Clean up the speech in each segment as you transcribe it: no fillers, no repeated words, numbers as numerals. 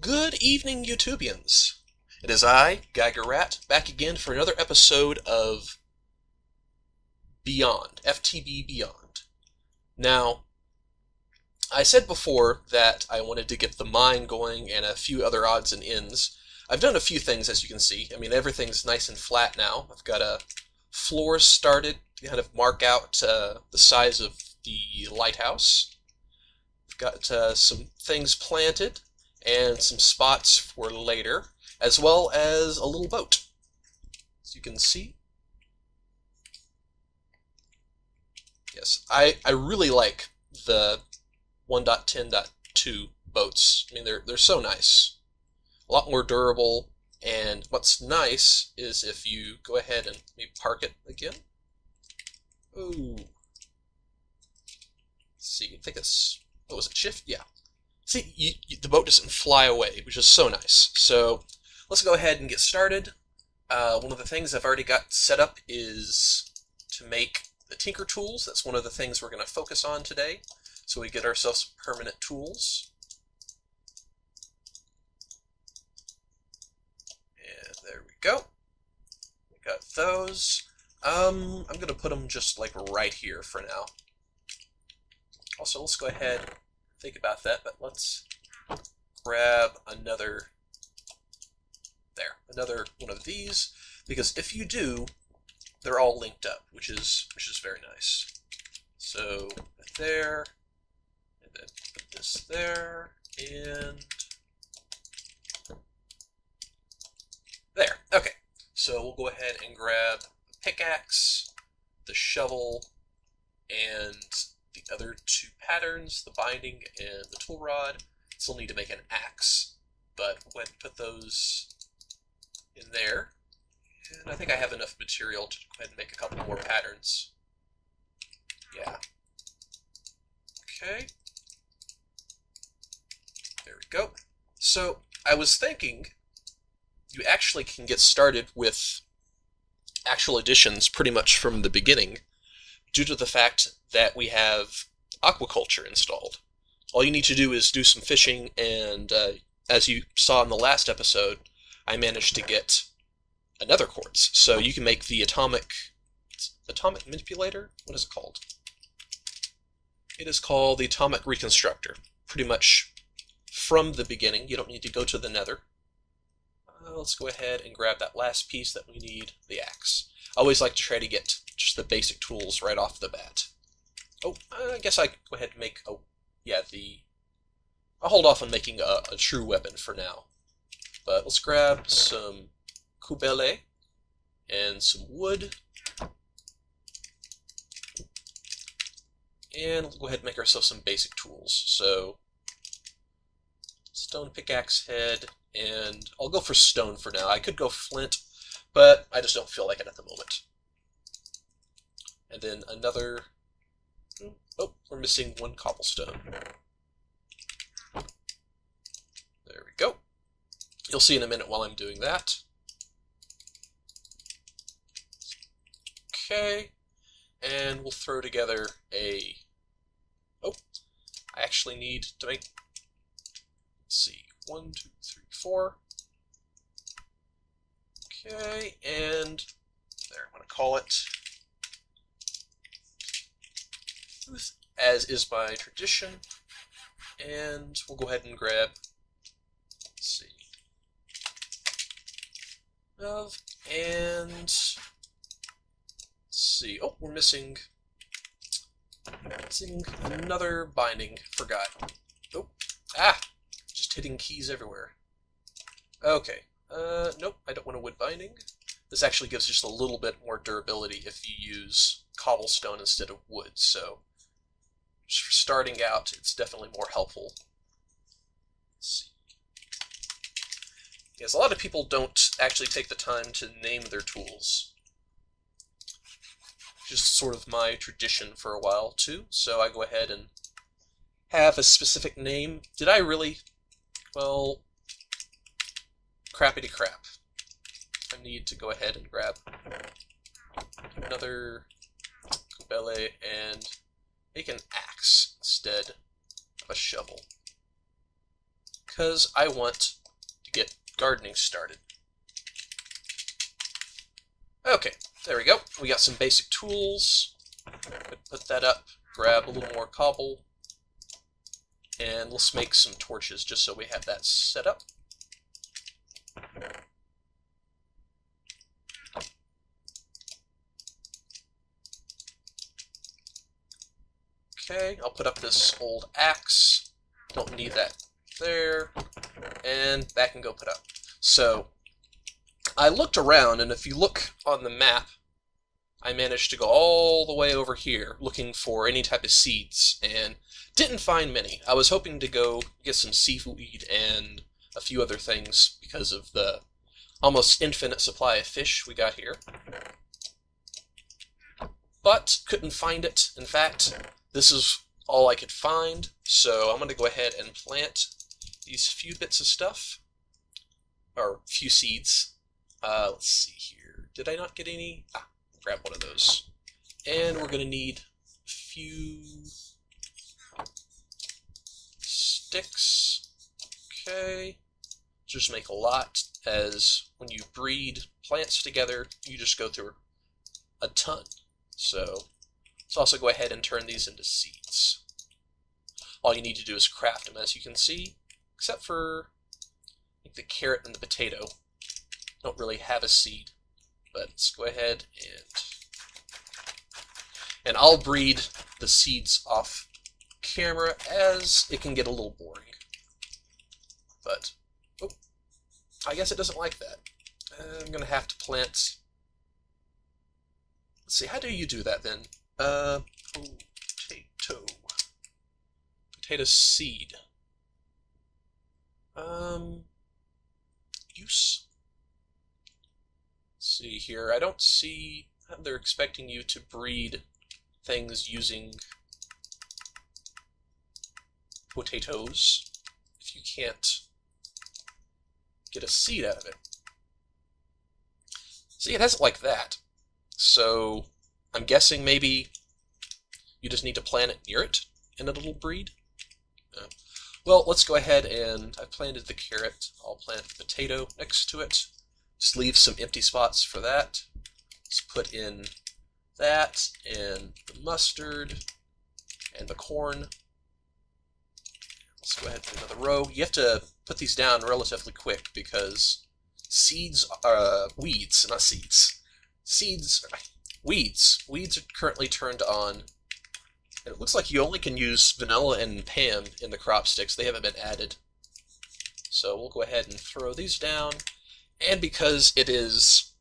Good evening, YouTubians. It is I, Geiger Rat, back again for another episode of Beyond, FTB Beyond. Now, I said before that I wanted to get the mine going and a few other odds and ends. I've done a few things, as you can see. I mean, everything's nice and flat now. I've got a floor started to kind of mark out the size of the lighthouse. I've got some things planted and some spots for later, as well as a little boat. As you can see. Yes, I really like the 1.10.2 boats. I mean, they're so nice. A lot more durable, and what's nice is if you go ahead and maybe park it again. Ooh. Let's see, I think it's, what was it, shift? Yeah. See, the boat doesn't fly away, which is so nice. So let's go ahead and get started. One of the things I've already got set up is to make the tinker tools. That's one of the things we're going to focus on today. So we get ourselves permanent tools. And there we go. We got those. I'm going to put them just like right here for now. Also, let's go ahead and think about that, but let's grab another one of these, because if you do, they're all linked up, which is very nice. So there, and then put this there, and there. Okay, so we'll go ahead and grab the pickaxe, the shovel, and the other two patterns, the binding and the tool rod. Still need to make an axe, but we'll go ahead and put those in there. And I think I have enough material to go ahead and make a couple more patterns. Yeah. Okay. There we go. So I was thinking you actually can get started with actual additions pretty much from the beginning, due to the fact that we have aquaculture installed. All you need to do is do some fishing, and as you saw in the last episode, I managed to get another quartz. So you can make the atomic manipulator? What is it called? It is called the atomic reconstructor. Pretty much from the beginning. You don't need to go to the nether. Let's go ahead and grab that last piece that we need, the axe. I always like to try to get just the basic tools right off the bat. Oh, I guess I can go ahead and make, oh, yeah, I'll hold off on making a true weapon for now. But let's grab some kubele and some wood. And we'll go ahead and make ourselves some basic tools. So, stone pickaxe head, and I'll go for stone for now. I could go flint, but I just don't feel like it at the moment. And then another, oh, we're missing one cobblestone. There we go. You'll see in a minute while I'm doing that. Okay, and we'll throw together a, oh, I actually need to make, let's see, 1, 2, 3, 4. Okay, and there, I'm going to call it, as is my tradition, and we'll go ahead and grab, let's see, and let's see, oh, we're missing another binding, forgot. Oh, just hitting keys everywhere. Okay, nope, I don't want a wood binding. This actually gives just a little bit more durability if you use cobblestone instead of wood, so just for starting out, it's definitely more helpful. Let's see. Yes, a lot of people don't actually take the time to name their tools. Just sort of my tradition for a while, too, so I go ahead and have a specific name. Did I really? Well, crappity crap. I need to go ahead and grab another kubele and make an axe instead of a shovel. because I want to get gardening started. Okay, there we go. We got some basic tools. Put that up, grab a little more cobble, and let's make some torches just so we have that set up. Okay, I'll put up this old axe. Don't need that there. And that can go put up. So, I looked around, and if you look on the map, I managed to go all the way over here looking for any type of seeds, and didn't find many. I was hoping to go get some seaweed and a few other things because of the almost infinite supply of fish we got here. But couldn't find it. In fact, this is all I could find, so I'm going to go ahead and plant these few bits of stuff, or few seeds. Let's see here. Did I not get any? Grab one of those. And we're going to need a few sticks. Okay. Just make a lot, as when you breed plants together, you just go through a ton. So let's also go ahead and turn these into seeds. All you need to do is craft them, as you can see, except for I think the carrot and the potato don't really have a seed. But let's go ahead and I'll breed the seeds off camera, as it can get a little boring. But oh, I guess it doesn't like that. I'm gonna have to plant. Let's see, how do you do that then? Potato seed. Use. Let's see here. I don't see how they're expecting you to breed things using potatoes if you can't get a seed out of it. See, it has it like that. So I'm guessing maybe you just need to plant it near it and it'll breed. Well, let's go ahead and I've planted the carrot. I'll plant the potato next to it. Just leave some empty spots for that. Let's put in that and the mustard and the corn. Let's go ahead and put another row. You have to put these down relatively quick because seeds are weeds, not seeds. Weeds are currently turned on. And it looks like you only can use vanilla and Pam in the crop sticks. They haven't been added. So we'll go ahead and throw these down. And because it is,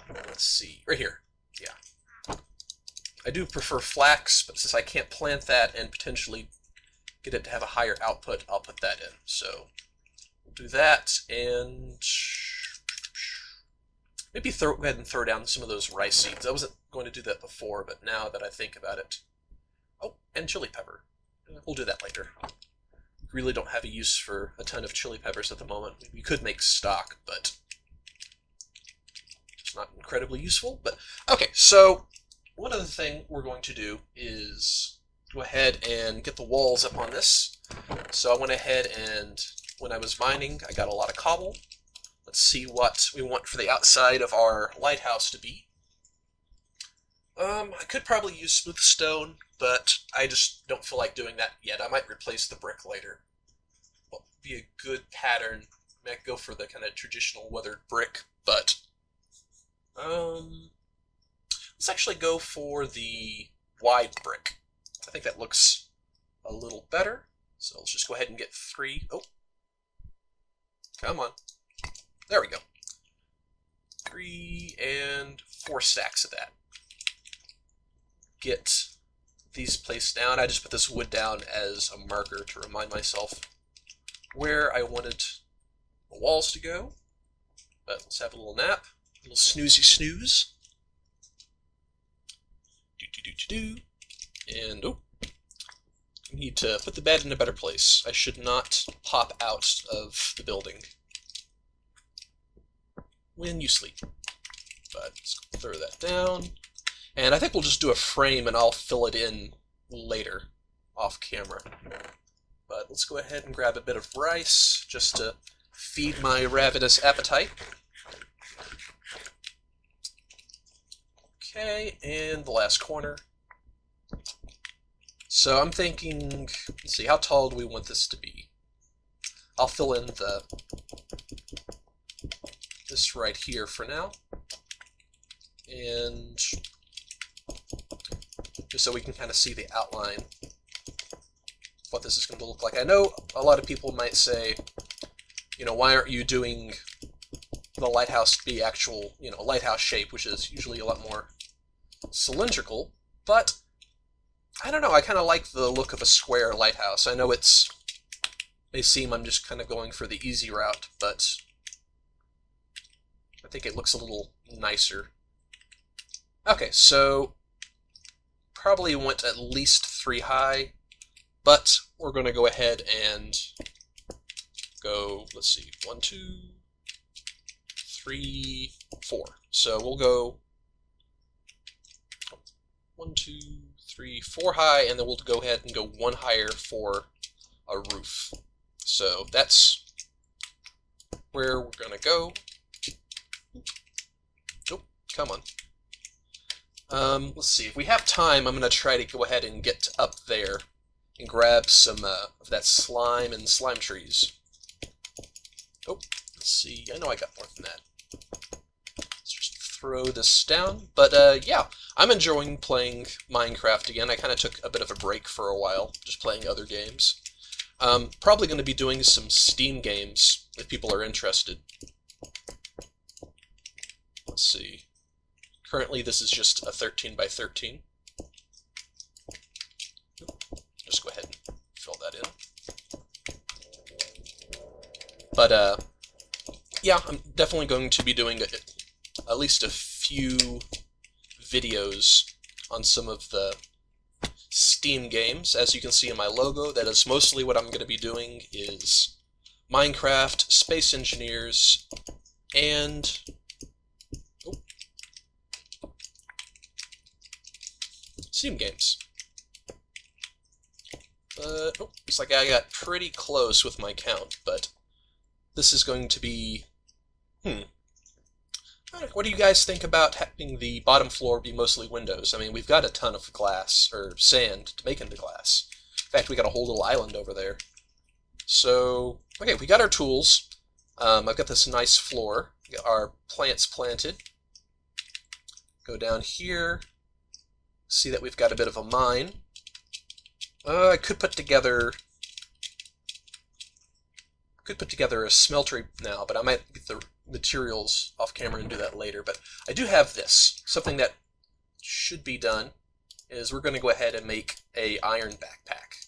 let's see, right here, yeah. I do prefer flax, but since I can't plant that and potentially get it to have a higher output, I'll put that in. So we'll do that, and maybe go ahead and throw down some of those rice seeds. I wasn't going to do that before, but now that I think about it. Oh, and chili pepper. We'll do that later. We really don't have a use for a ton of chili peppers at the moment. We could make stock, but it's not incredibly useful. But okay, so one other thing we're going to do is go ahead and get the walls up on this. So I went ahead and when I was mining, I got a lot of cobble. Let's see what we want for the outside of our lighthouse to be. I could probably use smooth stone, but I just don't feel like doing that yet. I might replace the brick later. Well, be a good pattern. I might go for the kind of traditional weathered brick, but let's actually go for the wide brick. I think that looks a little better. So let's just go ahead and get 3. Oh, come on. There we go. 3 and 4 stacks of that. Get these placed down. I just put this wood down as a marker to remind myself where I wanted the walls to go. But let's have a little nap. A little snoozy snooze. Do. And oh, I need to put the bed in a better place. I should not pop out of the building when you sleep. But let's throw that down. And I think we'll just do a frame and I'll fill it in later off camera. but let's go ahead and grab a bit of rice just to feed my ravenous appetite. Okay, and the last corner. So I'm thinking, let's see, how tall do we want this to be? I'll fill in this right here for now. And just so we can kind of see the outline of what this is going to look like. I know a lot of people might say, you know, why aren't you doing the lighthouse to be actual, you know, lighthouse shape, which is usually a lot more cylindrical, but I don't know, I kind of like the look of a square lighthouse. I know it may seem I'm just kind of going for the easy route, but I think it looks a little nicer. Okay, so probably went at least 3 high, but we're going to go ahead and go, let's see, 1, 2, 3, 4. So we'll go 1, 2, 3, 4 high, and then we'll go ahead and go 1 higher for a roof. So that's where we're going to go. Oh, come on. Let's see, if we have time, I'm going to try to go ahead and get up there and grab some of that slime and slime trees. Oh, let's see, I know I got more than that. Let's just throw this down. But yeah, I'm enjoying playing Minecraft again. I kind of took a bit of a break for a while, just playing other games. Probably going to be doing some Steam games if people are interested. Let's see. Currently, this is just a 13 by 13. Just go ahead and fill that in. But, yeah, I'm definitely going to be doing at least a few videos on some of the Steam games. As you can see in my logo, that is mostly what I'm going to be doing is Minecraft, Space Engineers, and Steam games. But looks like I got pretty close with my count, but this is going to be what do you guys think about having the bottom floor be mostly windows? I mean, we've got a ton of glass, or sand, to make into glass. In fact, we got a whole little island over there. So, okay, we got our tools. I've got this nice floor. We got our plants planted. Go down here. See that we've got a bit of a mine. I could put together a smeltery now, but I might get the materials off camera and do that later. But I do have this. Something that should be done is we're going to go ahead and make a iron backpack.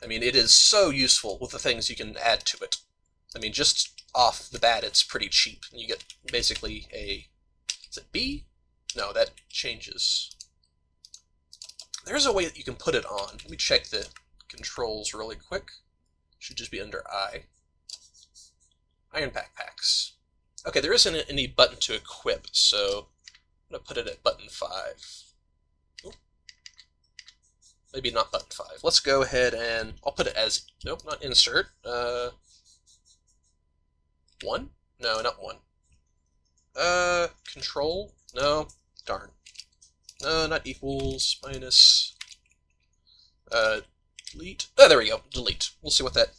I mean, it is so useful with the things you can add to it. I mean, just off the bat, it's pretty cheap. And you get basically a... Is it B? No, that changes. There's a way that you can put it on. Let me check the controls really quick. Should just be under I. Iron backpacks. Okay, there isn't any button to equip, so I'm going to put it at button 5. Ooh. Maybe not button 5. Let's go ahead and I'll put it as, nope, not insert. 1? No, not 1. Control? No, darn. No, not equals, minus, delete. Oh, there we go, delete. We'll see what that,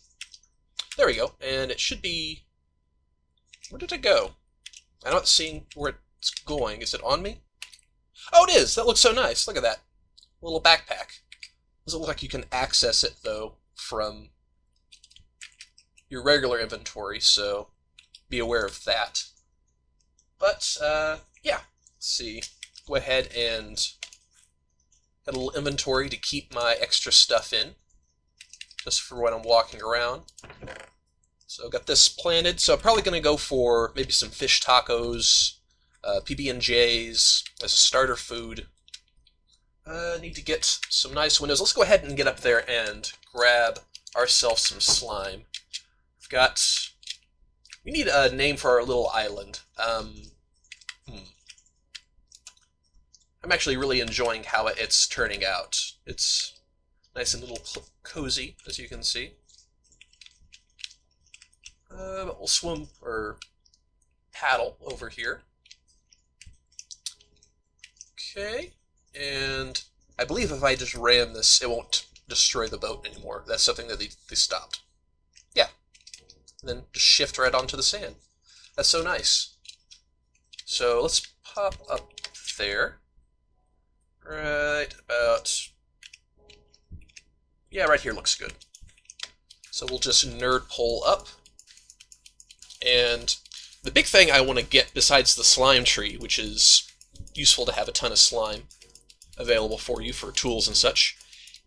there we go. And it should be, where did it go? I'm not seeing where it's going. Is it on me? Oh, it is! That looks so nice. Look at that. Little backpack. Doesn't look like you can access it, though, from your regular inventory, so be aware of that. But, yeah. Let's see. Go ahead and get a little inventory to keep my extra stuff in, just for when I'm walking around. So I've got this planted, so I'm probably going to go for maybe some fish tacos, PB&Js as a starter food. Need to get some nice windows. Let's go ahead and get up there and grab ourselves some slime. We need a name for our little island. I'm actually really enjoying how it's turning out. It's Nice and little cozy, as you can see. But we'll swim, or paddle, over here. Okay, and I believe if I just ram this, it won't destroy the boat anymore. That's something that they stopped. Yeah. And then just shift right onto the sand. That's so nice. So let's pop up there. Right about... Yeah, right here looks good. So we'll just nerd pull up. And the big thing I want to get, besides the slime tree, which is useful to have a ton of slime available for you for tools and such,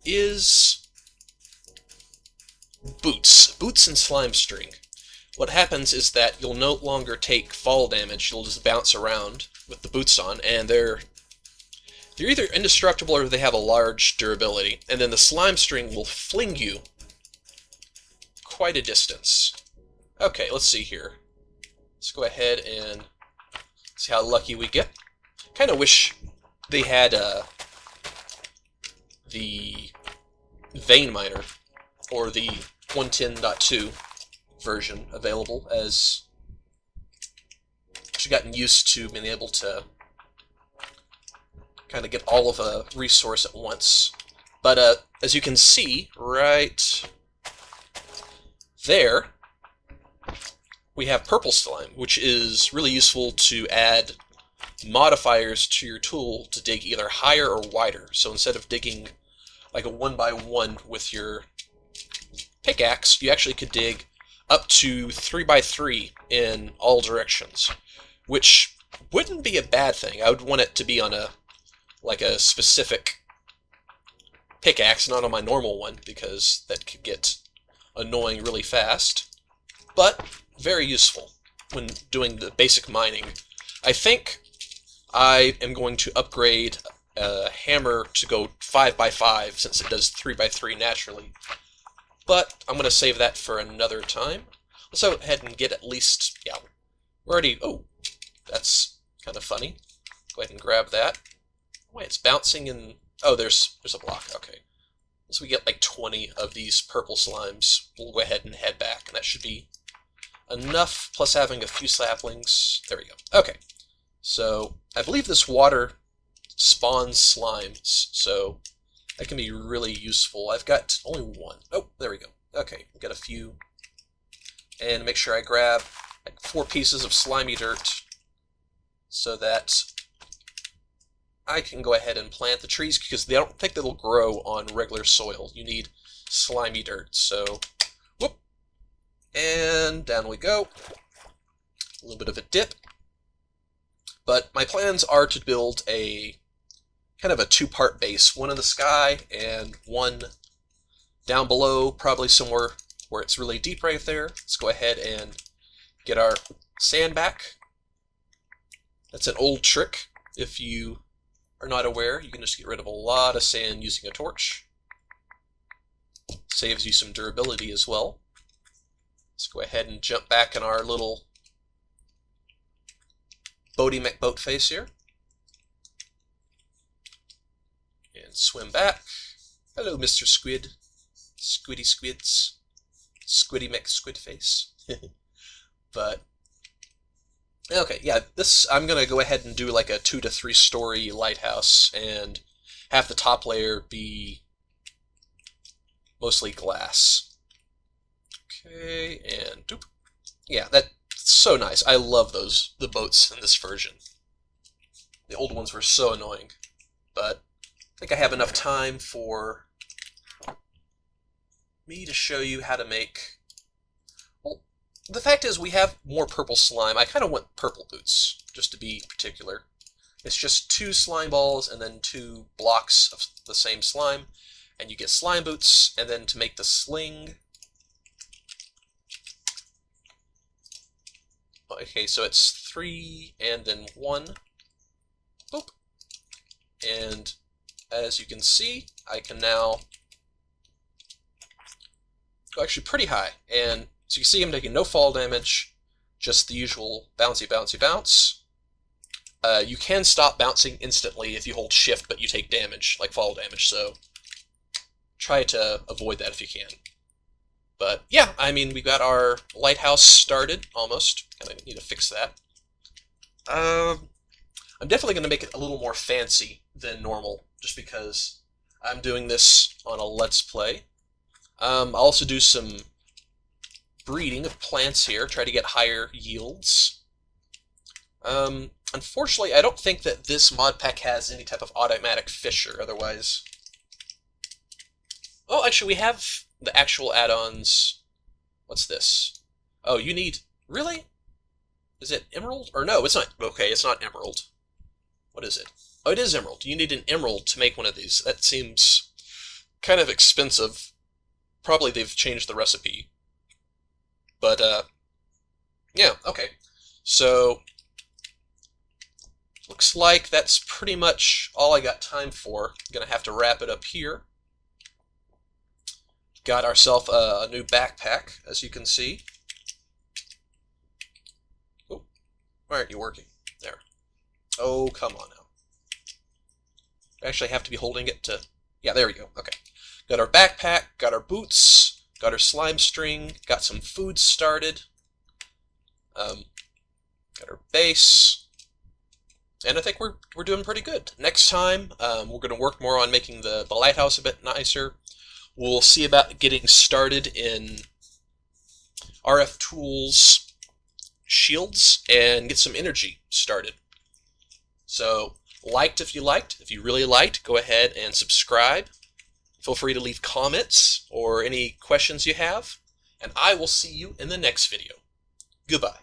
is boots. Boots and slime string. What happens is that you'll no longer take fall damage, you'll just bounce around with the boots on, and they're either indestructible or they have a large durability, and then the slime string will fling you quite a distance. Okay, let's see here. Let's go ahead and see how lucky we get. Kind of wish they had the vein miner, or the 110.2 version available, as I've gotten used to being able to kind of get all of a resource at once. But as you can see, right there, we have purple slime, which is really useful to add modifiers to your tool to dig either higher or wider. So instead of digging like a 1x1 with your pickaxe, you actually could dig up to 3x3 in all directions, which wouldn't be a bad thing. I would want it to be on a specific pickaxe, not on my normal one, because that could get annoying really fast, but very useful when doing the basic mining. I think I am going to upgrade a hammer to go 5x5 since it does 3x3 naturally, but I'm going to save that for another time. Let's go ahead and get at least, yeah, we're already, oh, that's kind of funny. Go ahead and grab that. Wait, it's bouncing in, oh, there's a block, okay. So we get like 20 of these purple slimes. We'll go ahead and head back, and that should be enough, plus having a few saplings. There we go. Okay, so I believe this water spawns slimes, so that can be really useful. I've got only one. Oh, there we go. Okay, we've got a few. And make sure I grab like 4 pieces of slimy dirt so that I can go ahead and plant the trees, because they don't think they'll grow on regular soil. You need slimy dirt, so whoop, and down we go. A little bit of a dip. But my plans are to build a kind of a 2-part base, one in the sky and one down below, probably somewhere where it's really deep right there. Let's go ahead and get our sand back. That's an old trick. If you are not aware, you can just get rid of a lot of sand using a torch. Saves you some durability as well. Let's go ahead and jump back in our little Boaty McBoat face here. And swim back. Hello, Mr. Squid. Squiddy squids. Squiddy McSquid face. But okay, yeah, this, I'm going to go ahead and do like a 2 to 3 story lighthouse and have the top layer be mostly glass. Okay, and doop. Yeah, that's so nice. I love the boats in this version. The old ones were so annoying, but I think I have enough time for me to show you how to make... Well, the fact is we have more purple slime. I kind of want purple boots, just to be particular. It's just 2 slime balls and then 2 blocks of the same slime, and you get slime boots. And then to make the sling... Okay, so it's 3 and then 1. Boop. And as you can see, I can now go actually pretty high. And so you see I'm taking no fall damage, just the usual bouncy, bouncy, bounce. You can stop bouncing instantly if you hold shift, but you take damage, like fall damage, so try to avoid that if you can. But yeah, I mean, we got our lighthouse started, almost. Kind of need to fix that. I'm definitely going to make it a little more fancy than normal, just because I'm doing this on a Let's Play. I'll also do some breeding of plants here, try to get higher yields. Unfortunately, I don't think that this mod pack has any type of automatic fisher, otherwise... Oh, actually, we have the actual add-ons. What's this? Oh, you need... Really? Is it emerald? Or no, it's not. Okay, it's not emerald. What is it? Oh, it is emerald. You need an emerald to make one of these. That seems kind of expensive. Probably they've changed the recipe. But, yeah, okay. So, looks like that's pretty much all I got time for. I'm gonna have to wrap it up here. Got ourselves a new backpack, as you can see. Oh, why aren't you working? There. Oh, come on now. I actually have to be holding it to... Yeah, there we go. Okay. Got our backpack, got our boots, got our slime string, got some food started. Got our base. And I think we're doing pretty good. Next time, we're going to work more on making the lighthouse a bit nicer. We'll see about getting started in RF Tools shields and get some energy started. So, liked if you liked. If you really liked, go ahead and subscribe. Feel free to leave comments or any questions you have. And I will see you in the next video. Goodbye.